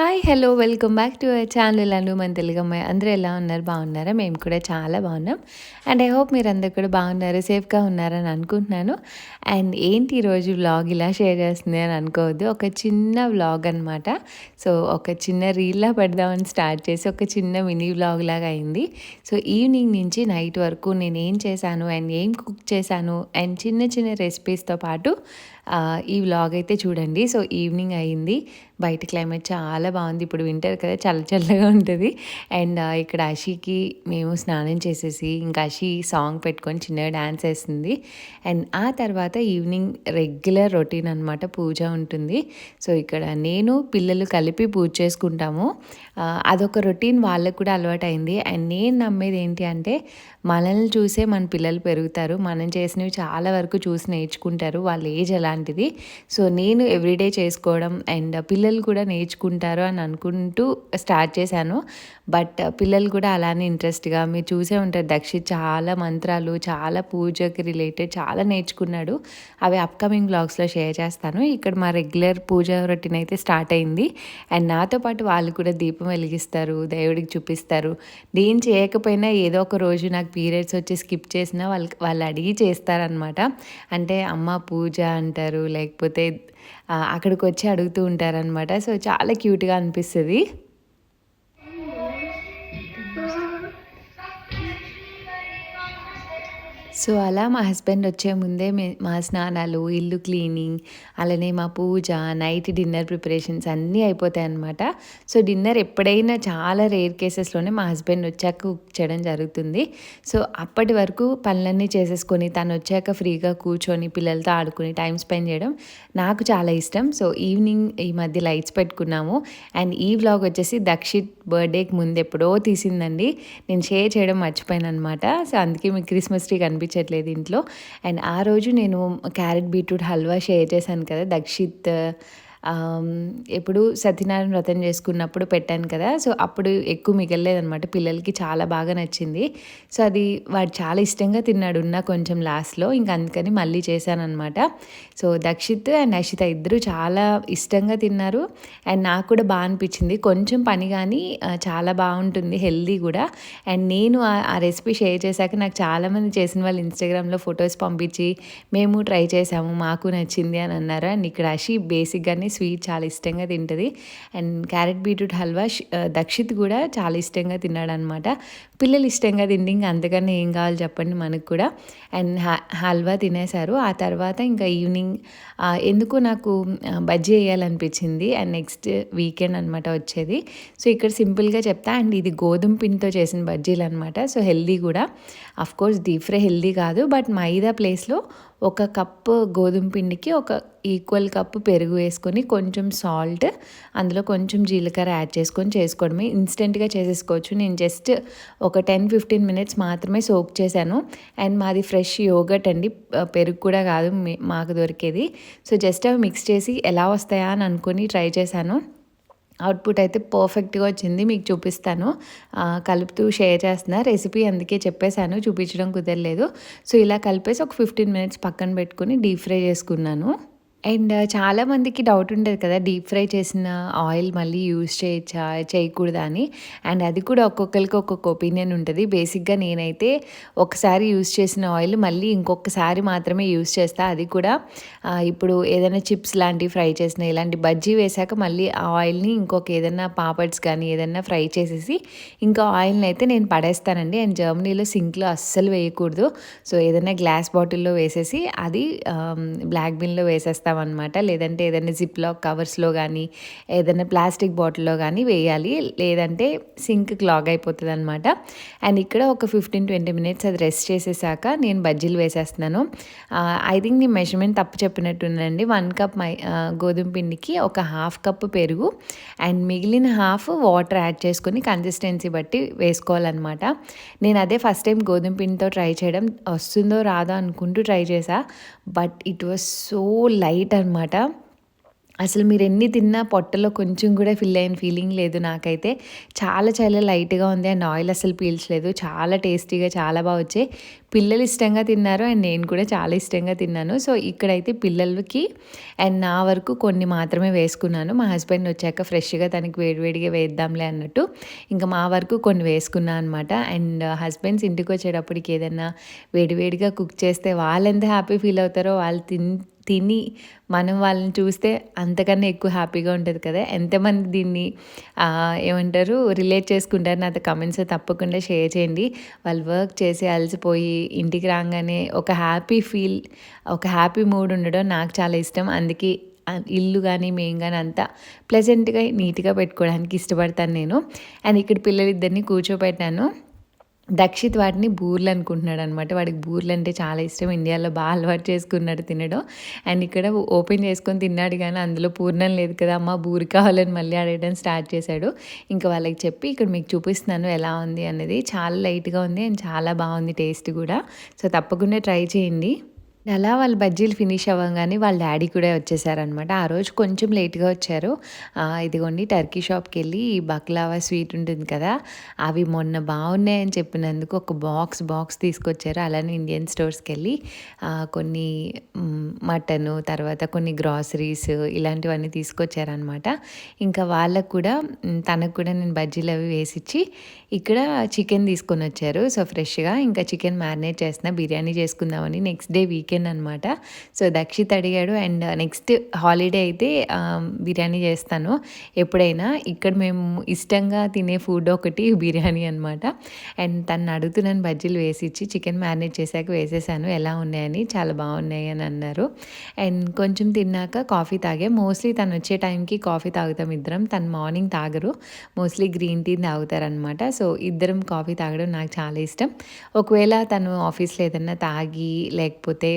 Hi! Hello! Welcome back to our channel Anu మన తెలుగమ్మాయి. అందరూ ఎలా ఉన్నారు? బాగున్నారా? మేము కూడా చాలా బాగున్నాం. అండ్ ఐ హోప్ మీరందరూ కూడా బాగున్నారు, సేఫ్‌గా ఉన్నారని అనుకుంటున్నాను. అండ్ ఏంటి ఈరోజు వ్లాగ్ ఇలా షేర్ చేస్తుంది అని అనుకోవద్దు. ఒక చిన్న వ్లాగ్ అనమాట. సో, ఒక చిన్న రీల్‌లా పెడదామని స్టార్ట్ చేసి ఒక చిన్న మినీ వ్లాగ్ లాగా అయింది. సో, ఈవినింగ్ నుంచి నైట్ వరకు నేనేం చేశాను అండ్ ఏం కుక్ చేశాను అండ్ చిన్న చిన్న రెసిపీస్‌తో పాటు ఈ వ్లాగ్ అయితే చూడండి. సో, ఈవినింగ్ అయింది. బయట క్లైమేట్ చాలా బాగుంది. ఇప్పుడు వింటర్ కదా, చల్ల చల్లగా ఉంటుంది. అండ్ ఇక్కడ అషికి మేము స్నానం చేసేసి ఇంకా అషి సాంగ్ పెట్టుకొని చిన్నగా డాన్స్ వేస్తుంది. అండ్ ఆ తర్వాత ఈవినింగ్ రెగ్యులర్ రొటీన్ అనమాట, పూజ ఉంటుంది. సో, ఇక్కడ నేను పిల్లలు కలిపి పూజ చేసుకుంటాము. అదొక రొటీన్ వాళ్ళకు కూడా అలవాటైంది. అండ్ నేను నమ్మేది ఏంటి అంటే, మనల్ని చూసే మన పిల్లలు పెరుగుతారు. మనం చేసినవి చాలా వరకు చూసి నేర్చుకుంటారు. వాళ్ళ ఏజ్ అలాంటిది. సో, నేను ఎవ్రీడే చేసుకోవడం అండ్ పిల్లలు కూడా నేర్చుకుంటారు అని అనుకుంటూ స్టార్ట్ చేశాను. బట్ పిల్లలు కూడా అలానే ఇంట్రెస్ట్‌గా, మీరు చూసే ఉంటారు, దక్షిత్ చాలా మంత్రాలు, చాలా పూజకి రిలేటెడ్ చాలా నేర్చుకున్నాడు. అవి అప్‌కమింగ్ వ్లాగ్స్‌లో షేర్ చేస్తాను. ఇక్కడ మా రెగ్యులర్ పూజ రొటీన్ అయితే స్టార్ట్ అయింది. అండ్ నాతో పాటు వాళ్ళు కూడా దీపం వెలిగిస్తారు, దేవుడికి చూపిస్తారు. నేను చేయకపోయినా ఏదో ఒక రోజు నాకు పీరియడ్స్ వచ్చి స్కిప్ చేసినా వాళ్ళు అడిగి చేస్తారనమాట. అంటే అమ్మ పూజ అంటారు, లేకపోతే అక్కడికొచ్చి అడుగుతూ ఉంటారనమాట. సో, చాలా క్యూట్‌గా అనిపిస్తది. సో, అలా మా హస్బెండ్ వచ్చే ముందే మా స్నానాలు, ఇల్లు క్లీనింగ్, అలానే మా పూజ, నైట్ డిన్నర్ ప్రిపరేషన్స్ అన్నీ అయిపోతాయన్నమాట. సో, డిన్నర్ ఎప్పుడైనా చాలా రేర్ కేసెస్‌లోనే మా హస్బెండ్ వచ్చాక కుక్ చేయడం జరుగుతుంది. సో, అప్పటి వరకు పనులన్నీ చేసేసుకొని తనొచ్చాక ఫ్రీగా కూర్చొని పిల్లలతో ఆడుకొని టైం స్పెండ్ చేయడం నాకు చాలా ఇష్టం. సో, ఈవినింగ్ ఈ మధ్య లైట్స్ పెట్టుకున్నాము. అండ్ ఈ వ్లాగ్ వచ్చేసి దక్షిత్ బర్త్డేకి ముందు ఎప్పుడో తీసిందండి. నేను షేర్ చేయడం మర్చిపోయాననమాట. సో, అందుకే మీకు క్రిస్మస్ ట్రీ కనిపించట్లేదు ఇంట్లో. అండ్ ఆ రోజు నేను క్యారెట్ బీట్రూట్ హల్వా షేర్ చేశాను కదా, దక్షిత్ ఎప్పుడు సత్యనారాయణ వ్రతం చేసుకున్నప్పుడు పెట్టాను కదా. సో, అప్పుడు ఎక్కువ మిగలలేదనమాట. పిల్లలకి చాలా బాగా నచ్చింది. సో, అది వాడు చాలా ఇష్టంగా తిన్నాడు ఉన్న కొంచెం లాస్ట్‌లో. ఇంక అందుకని మళ్ళీ చేశాననమాట. సో, దక్షిత్ అండ్ అషిత ఇద్దరు చాలా ఇష్టంగా తిన్నారు. అండ్ నాకు కూడా బాగా అనిపించింది. కొంచెం పని కానీ చాలా బాగుంటుంది, హెల్తీ కూడా. అండ్ నేను ఆ రెసిపీ షేర్ చేశాక నాకు చాలామంది చేసిన వాళ్ళు ఇన్స్టాగ్రామ్‌లో ఫొటోస్ పంపించి మేము ట్రై చేసాము, మాకు నచ్చింది అని అన్నారు. అండ్ ఇక్కడ అషి బేసిక్‌గానే స్వీట్ చాలా ఇష్టంగా తింటది. And carrot beetroot halwa Dakshit కూడా చాలా ఇష్టంగా తిన్నాడనమాట. పిల్లలు ఇష్టంగా తిండి ఇంకా అంతకన్నా ఏం కావాలి చెప్పండి మనకు కూడా. అండ్ హల్వా తినేశారు. ఆ తర్వాత ఇంకా ఈవినింగ్ ఎందుకో నాకు బజ్జీ వేయాలనిపించింది. అండ్ నెక్స్ట్ వీకెండ్ అనమాట వచ్చేది. సో, ఇక్కడ సింపుల్గా చెప్తా. అండ్ ఇది గోధుమ పిండితో చేసిన బజ్జీలు అనమాట. సో, హెల్దీ కూడా. అఫ్కోర్స్ డీప్ ఫ్రై హెల్దీ కాదు, బట్ మైదా ప్లేస్లో ఒక కప్పు గోధుమ పిండికి ఒక ఈక్వల్ కప్పు పెరుగు వేసుకొని కొంచెం సాల్ట్, అందులో కొంచెం జీలకర్ర యాడ్ చేసుకొని చేసుకోవడమే. ఇన్స్టెంట్గా చేసేసుకోవచ్చు. నేను జస్ట్ ఒక 10-15 మినిట్స్ మాత్రమే సోక్ చేశాను. అండ్ మాది ఫ్రెష్ యోగర్ట్ అండి, పెరుగు కూడా కాదు మాకు దొరికేది. సో, జస్ట్ అవి మిక్స్ చేసి ఎలా వస్తాయా అని అనుకొని ట్రై చేశాను. అవుట్పుట్ అయితే పర్ఫెక్ట్గా వచ్చింది. మీకు చూపిస్తాను. కలుపుతూ షేర్ చేస్తున్నా రెసిపీ, అందుకే చెప్పేశాను, చూపించడం కుదరలేదు. సో, ఇలా కలిపేసి ఒక 15 మినిట్స్ పక్కన పెట్టుకొని డీప్ ఫ్రై చేసుకున్నాను. అండ్ చాలామందికి డౌట్ ఉంటుంది కదా, డీప్ ఫ్రై చేసిన ఆయిల్ మళ్ళీ యూజ్ చేయొచ్చా, చేయకూడదా అని. అండ్ అది కూడా ఒక్కొక్కరికి ఒక్కొక్క ఒపీనియన్ ఉంటుంది. బేసిక్గా నేనైతే ఒకసారి యూజ్ చేసిన ఆయిల్ మళ్ళీ ఇంకొకసారి మాత్రమే యూజ్ చేస్తా. అది కూడా ఇప్పుడు ఏదైనా చిప్స్ లాంటివి ఫ్రై చేసిన, ఇలాంటి బజ్జీ వేశాక మళ్ళీ ఆ ఆయిల్ని ఇంకొక ఏదైనా పాపడ్స్ కానీ ఏదైనా ఫ్రై చేసేసి ఇంకా ఆయిల్ని అయితే నేను పడేస్తానండి. అండ్ జర్మనీలో సింక్లో అస్సలు వేయకూడదు. సో, ఏదైనా గ్లాస్ బాటిల్లో వేసేసి అది బ్లాక్ బిన్లో వేసేస్తాం అనమాట. లేదంటే ఏదైనా జిప్ లాక్ కవర్స్లో కానీ ఏదైనా ప్లాస్టిక్ బాటిల్లో కానీ వేయాలి. లేదంటే సింక్ క్లాగ్ అయిపోతుంది అనమాట. అండ్ ఇక్కడ ఒక 15-20 మినిట్స్ అది రెస్ట్ చేసేసాక నేను బజ్జీలు వేసేస్తున్నాను. ఐ థింక్ నేను మెజర్మెంట్ తప్పు చెప్పినట్టుందండి. 1 కప్ గోధుమ పిండికి ఒక హాఫ్ కప్ పెరుగు అండ్ మిగిలిన హాఫ్ వాటర్ యాడ్ చేసుకొని కన్సిస్టెన్సీ బట్టి వేసుకోవాలన్నమాట. నేను అదే ఫస్ట్ టైం గోధుమ పిండితో ట్రై చేయడం, వస్తుందో రాదో అనుకుంటూ ట్రై చేసా. But it was so light అనమాట. అసలు మీరు ఎన్ని తిన్నా పొట్టలో కొంచెం కూడా ఫిల్ అయిన ఫీలింగ్ లేదు నాకైతే. చాలా చాలా లైట్గా ఉంది. అండ్ ఆయిల్ అసలు పీల్చలేదు. చాలా టేస్టీగా చాలా బాగా వచ్చాయి. పిల్లలు ఇష్టంగా తిన్నారు అండ్ నేను కూడా చాలా ఇష్టంగా తిన్నాను. సో ఇక్కడైతే పిల్లలకి అండ్ నా వరకు కొన్ని మాత్రమే వేసుకున్నాను. మా హస్బెండ్ వచ్చాక ఫ్రెష్గా తనకి వేడివేడిగా వేద్దాంలే అన్నట్టు ఇంకా మా వరకు కొన్ని వేసుకున్నా అనమాట. అండ్ హస్బెండ్స్ ఇంటికి వచ్చేటప్పటికి ఏదైనా వేడివేడిగా కుక్ చేస్తే వాళ్ళు ఎంత హ్యాపీ ఫీల్ అవుతారో, వాళ్ళు తిని మనం వాళ్ళని చూస్తే అంతకన్నా ఎక్కువ హ్యాపీగా ఉంటుంది కదా. ఎంతమంది దీన్ని ఏమంటారు రిలేట్ చేసుకుంటారు నాతో కమెంట్స్లో తప్పకుండా షేర్ చేయండి. వాళ్ళు వర్క్ చేసి అలసిపోయి ఇంటికి రాగానే ఒక హ్యాపీ ఫీల్, ఒక హ్యాపీ మూడ్ ఉండడం నాకు చాలా ఇష్టం. అందుకే ఇల్లు కానీ మేము కానీ అంతా ప్లెజెంట్గా నీట్గా పెట్టుకోవడానికి ఇష్టపడతాను నేను. అండ్ ఇక్కడ పిల్లలిద్దరిని కూర్చోబెట్టాను. దక్షిత్ వాటిని బూర్లు అనుకుంటున్నాడు అనమాట. వాడికి బూర్లు అంటే చాలా ఇష్టం. ఇండియాలో బాగా అలవాటు చేసుకున్నాడు తినడం. అండ్ ఇక్కడ ఓపెన్ చేసుకొని తిన్నాడు కానీ అందులో పూర్ణం లేదు కదా, అమ్మ బూరి కావాలని మళ్ళీ అడగడం స్టార్ట్ చేశాడు. ఇంకా వాళ్ళకి చెప్పి ఇక్కడ మీకు చూపిస్తున్నాను ఎలా ఉంది అనేది. చాలా లైట్గా ఉంది అండ్ చాలా బాగుంది టేస్ట్ కూడా. సో తప్పకుండా ట్రై చేయండి. అలా వాళ్ళు బజ్జీలు ఫినిష్ అవ్వగానే వాళ్ళ డాడీ కూడా వచ్చేసారనమాట. ఆ రోజు కొంచెం లేట్గా వచ్చారు. ఇదిగోండి టర్కీ షాప్కి వెళ్ళి బక్లావా స్వీట్ ఉంటుంది కదా, అవి మొన్న బాగున్నాయని చెప్పినందుకు ఒక బాక్స్ తీసుకొచ్చారు. అలానే ఇండియన్ స్టోర్స్కి వెళ్ళి కొన్ని మటను, తర్వాత కొన్ని గ్రాసరీస్ ఇలాంటివన్నీ తీసుకొచ్చారనమాట. ఇంకా వాళ్ళకు కూడా తనకు కూడా నేను బజ్జీలు అవి వేసిచ్చి ఇక్కడ చికెన్ తీసుకొని వచ్చారు. సో ఫ్రెష్గా ఇంకా చికెన్ మ్యారినేట్ చేస్తున్నా, బిర్యానీ చేసుకుందామని. నెక్స్ట్ డే వీకెండ్ అనమాట. సో దక్షిత్ అడిగాడు. అండ్ నెక్స్ట్ హాలిడే అయితే బిర్యానీ చేస్తాను ఎప్పుడైనా. ఇక్కడ మేము ఇష్టంగా తినే ఫుడ్ ఒకటి బిర్యానీ అనమాట. అండ్ తను అడుగుతున్నాను బజ్జీలు వేసిచ్చి చికెన్ మ్యారినేట్ చేశాక వేసేసాను, ఎలా ఉన్నాయని. చాలా బాగున్నాయి అని అన్నారు. అండ్ కొంచెం తిన్నాక కాఫీ తాగా. మోస్ట్లీ తను వచ్చే టైంకి కాఫీ తాగుతాం ఇద్దరం. తను మార్నింగ్ తాగరు, మోస్ట్లీ గ్రీన్ టీ తాగుతారనమాట. సో ఇద్దరం కాఫీ తాగడం నాకు చాలా ఇష్టం. ఒకవేళ తను ఆఫీస్లో ఏదన్నా తాగి లేకపోతే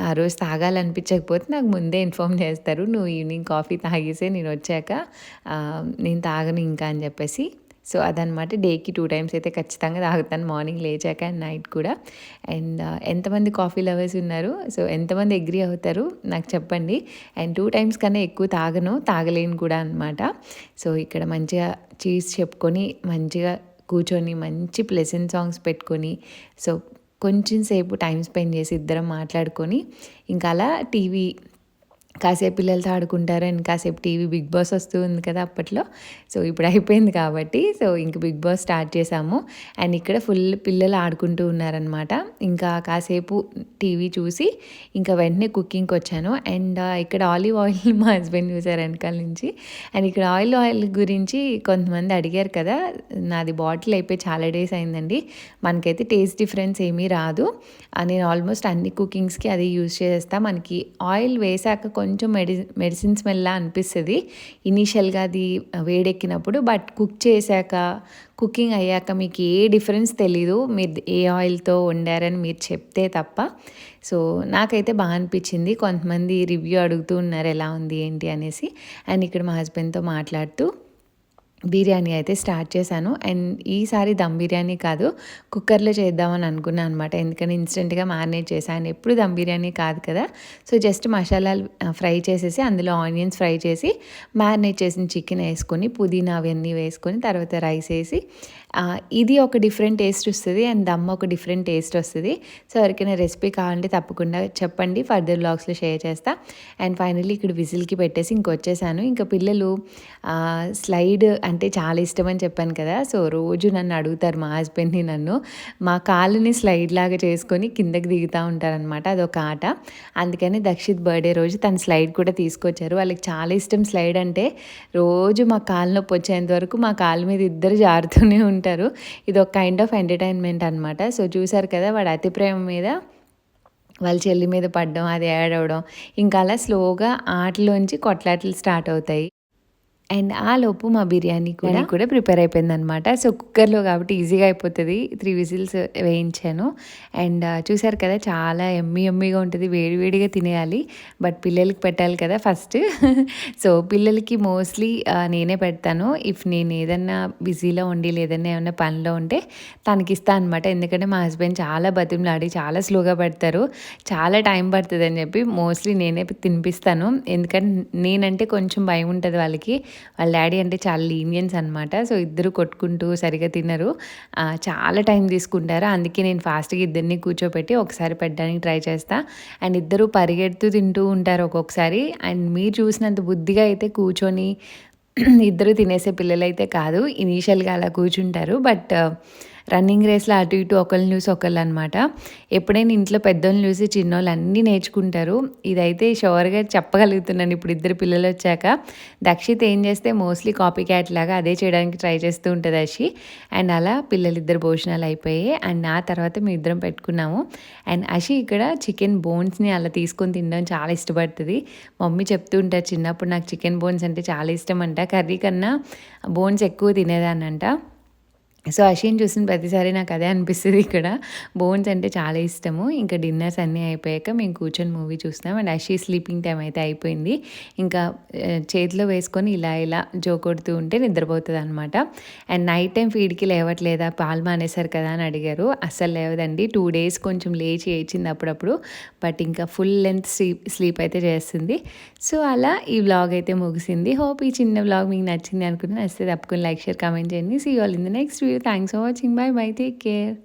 ఆ రోజు తాగాలనిపించకపోతే నాకు ముందే ఇన్ఫామ్ చేస్తారు, నువ్వు ఈవినింగ్ కాఫీ తాగేసే, నేను వచ్చాక నేను తాగను ఇంకా అని చెప్పేసి. సో అదనమాట. డేకి 2 టైమ్స్ అయితే ఖచ్చితంగా తాగుతాను, మార్నింగ్ లేచాక అండ్ నైట్ కూడా. అండ్ ఎంతమంది కాఫీ లవర్స్ ఉన్నారు, సో ఎంతమంది అగ్రీ అవుతారు నాకు చెప్పండి. అండ్ 2 టైమ్స్ కన్నా ఎక్కువ తాగలేను కూడా అనమాట. సో ఇక్కడ మంచిగా చీజ్ చెప్పుకొని మంచిగా కూర్చొని మంచి ప్లెజెంట్ సాంగ్స్ పెట్టుకొని సో కొంచెం సేపు టైం స్పెండ్ చేసి ఇద్దరం మాట్లాడుకొని ఇంకా అలా టీవీ కాసేపు పిల్లలతో ఆడుకుంటారు అండ్ కాసేపు టీవీ బిగ్ బాస్ వస్తూ ఉంది కదా అప్పట్లో. సో ఇప్పుడు అయిపోయింది కాబట్టి సో ఇంక బిగ్ బాస్ స్టార్ట్ చేసాము. అండ్ ఇక్కడ ఫుల్ పిల్లలు ఆడుకుంటూ ఉన్నారనమాట. ఇంకా కాసేపు టీవీ చూసి ఇంకా వెంటనే కుకింగ్కి వచ్చాను. అండ్ ఇక్కడ ఆలివ్ ఆయిల్ మా హస్బెండ్ చూసారు వెనకాల నుంచి. అండ్ ఇక్కడ ఆయిల్ గురించి కొంతమంది అడిగారు కదా, నాది బాటిల్ అయిపోయి చాలా డేస్ అయిందండి. మనకైతే టేస్ట్ డిఫరెన్స్ ఏమీ రాదు. నేను ఆల్మోస్ట్ అన్ని కుకింగ్స్కి అది యూజ్ చేసేస్తాను. మనకి ఆయిల్ వేసాక కొంచెం మెడిసిన్ స్మెల్లా అనిపిస్తుంది ఇనీషియల్గా అది వేడెక్కినప్పుడు. బట్ కుకింగ్ అయ్యాక మీకు ఏ డిఫరెన్స్ తెలీదు మీరు ఏ ఆయిల్తో వండారని మీరు చెప్తే తప్ప. సో నాకైతే బాగా అనిపించింది. కొంతమంది రివ్యూ అడుగుతూ ఉన్నారు ఎలా ఉంది ఏంటి అనేసి. అండ్ ఇక్కడ మా హస్బెండ్తో మాట్లాడుతూ బిర్యానీ అయితే స్టార్ట్ చేశాను. అండ్ ఈసారి దమ్ బిర్యానీ కాదు, కుక్కర్లో చేద్దామని అనుకున్నాను అనమాట. ఎందుకని ఇన్స్టెంట్గా మ్యారినేట్ చేశాను. ఎప్పుడు దమ్ బిర్యానీ కాదు కదా. సో జస్ట్ మసాలాలు ఫ్రై చేసేసి అందులో ఆనియన్స్ ఫ్రై చేసి మ్యారినేట్ చేసిన చికెన్ వేసుకొని పుదీనా అవన్నీ వేసుకొని తర్వాత రైస్ వేసి ఇది ఒక డిఫరెంట్ టేస్ట్ వస్తుంది అండ్ దమ్ ఒక డిఫరెంట్ టేస్ట్ వస్తుంది. సో ఎవరికైనా రెసిపీ కావాలంటే తప్పకుండా చెప్పండి, ఫర్దర్ వ్లాగ్స్లో షేర్ చేస్తా. అండ్ ఫైనల్లీ ఇక్కడ విజిల్కి పెట్టేసి ఇంకొచ్చేసాను. ఇంకా పిల్లలు స్లైడ్ అంటే చాలా ఇష్టం అని చెప్పాను కదా. సో రోజు నన్ను అడుగుతారు, మా హస్బెండ్ని నన్ను, మా కాళ్ళని స్లైడ్ లాగా చేసుకొని కిందకి దిగుతూ ఉంటారనమాట. అదొక ఆట. అందుకని దక్షిత్ బర్త్డే రోజు తను స్లైడ్ కూడా తీసుకొచ్చారు. వాళ్ళకి చాలా ఇష్టం స్లైడ్ అంటే. రోజు మా కాళ్ళ నొప్పి వచ్చేంత వరకు మా కాళ్ళ మీద ఇద్దరు జారుతూనే ఉంటారు. ఇది ఒక కైండ్ ఆఫ్ ఎంటర్టైన్మెంట్ అనమాట. సో చూసారు కదా, వాడు అతి ప్రేమ మీద వాళ్ళ చెల్లి మీద పడడం, అది యాడ్ అవ్వడం, ఇంకా అలా స్లోగా ఆటలోంచి కొట్లాటలు స్టార్ట్ అవుతాయి. అండ్ ఆ లోపు మా బిర్యానీ కూడా ప్రిపేర్ అయిపోయిందనమాట. సో కుక్కర్లో కాబట్టి ఈజీగా అయిపోతుంది. 3 విజిల్స్ వేయించాను. అండ్ చూసారు కదా, చాలా ఎమ్మీగా ఉంటుంది. వేడివేడిగా తినేయాలి. బట్ పిల్లలకి పెట్టాలి కదా ఫస్ట్. సో పిల్లలకి మోస్ట్లీ నేనే పెడతాను. ఇఫ్ నేను ఏదన్నా బిజీలో ఉండి లేదన్నా ఏమన్నా పనిలో ఉంటే తనకి ఇస్తాను అనమాట. ఎందుకంటే మా హస్బెండ్ చాలా బతిమలాడి చాలా స్లోగా పెడతారు, చాలా టైం పడుతుంది అని చెప్పి మోస్ట్లీ నేనే తినిపిస్తాను. ఎందుకంటే నేనంటే కొంచెం భయం ఉంటుంది వాళ్ళకి. వాళ్ళ డ్యాడీ అంటే చాలా లీనియన్స్ అనమాట. సో ఇద్దరు కొట్టుకుంటూ సరిగ్గా తినరు. చాలా టైం తీసుకుంటారు. అందుకే నేను ఫాస్ట్‌గా ఇద్దరిని కూర్చోపెట్టి ఒకసారి పెట్టడానికి ట్రై చేస్తా. అండ్ ఇద్దరు పరిగెడుతూ తింటూ ఉంటారు ఒక్కొక్కసారి. అండ్ మీరు చూసినంత బుద్ధిగా అయితే కూర్చొని ఇద్దరు తినేసే పిల్లలైతే కాదు. ఇనీషియల్‌గా అలా కూర్చుంటారు. బట్ రన్నింగ్ రేస్‌లో అటు ఇటు ఒకళ్ళని చూసి ఒకళ్ళనమాట. ఎప్పుడైనా ఇంట్లో పెద్దోళ్ళని చూసి చిన్నోళ్ళు అన్నీ నేర్చుకుంటారు. ఇదైతే షూర్‌గా చెప్పగలుగుతున్నాను ఇప్పుడు ఇద్దరు పిల్లలొచ్చాక. దక్షిత్ ఏం చేస్తే మోస్ట్‌లీ కాపీ క్యాట్ లాగా అదే చేయడానికి ట్రై చేస్తూ ఉంటది అషి. అండ్ అలా పిల్లలిద్దరు భోజనాలు అయిపోయాయి. అండ్ నా తర్వాత మేమిద్దరం పెట్టుకున్నాము. అండ్ అషి ఇక్కడ చికెన్ బోన్స్‌ని అలా తీసుకొని తినడం చాలా ఇష్టపడుతది. మమ్మీ చెప్తూ ఉంటారు చిన్నప్పుడు నాకు చికెన్ బోన్స్ అంటే చాలా ఇష్టమంట. కర్రీ కన్నా బోన్స్ ఎక్కువ తినేదాన్నంట. సో, అషిని చూసిన ప్రతిసారి నాకదే అనిపిస్తది ఇక్కడ. బోన్స్ అంటే చాలా ఇష్టము. ఇంకా డిన్నర్స్ అన్నీ అయిపోయాక మేము కూర్చొని మూవీ చూస్తున్నాం. అండ్ అషి స్లీపింగ్ టైమ్ అయితే అయిపోయింది. ఇంకా చేతిలో వేసుకొని ఇలా ఇలా జోకొడుతూ ఉంటే నిద్రపోతదనమాట. అండ్ నైట్ టైమ్ ఫీడ్‌కి లేవట్లేదా? పాలు మానేశారు కదా! అని అడిగారు. అస్సలు లేవదండి. 2 డేస్ కొంచెం లేచి ఏడ్చింది అప్పుడప్పుడు. బట్ ఇంకా ఫుల్ లెంత్ స్లీప్ అయితే చేస్తుంది. సో, అలా ఈ వ్లాగ్ అయితే ముగిసింది. హోప్ ఈ చిన్న వ్లాగ్ మీకు నచ్చింది అనుకుంటున్నాను. నచ్చితే తప్పకుండా లైక్, షేర్, కామెంట్ చేయండి. See you all in the next video. Thanks for watching. Bye bye. Take care.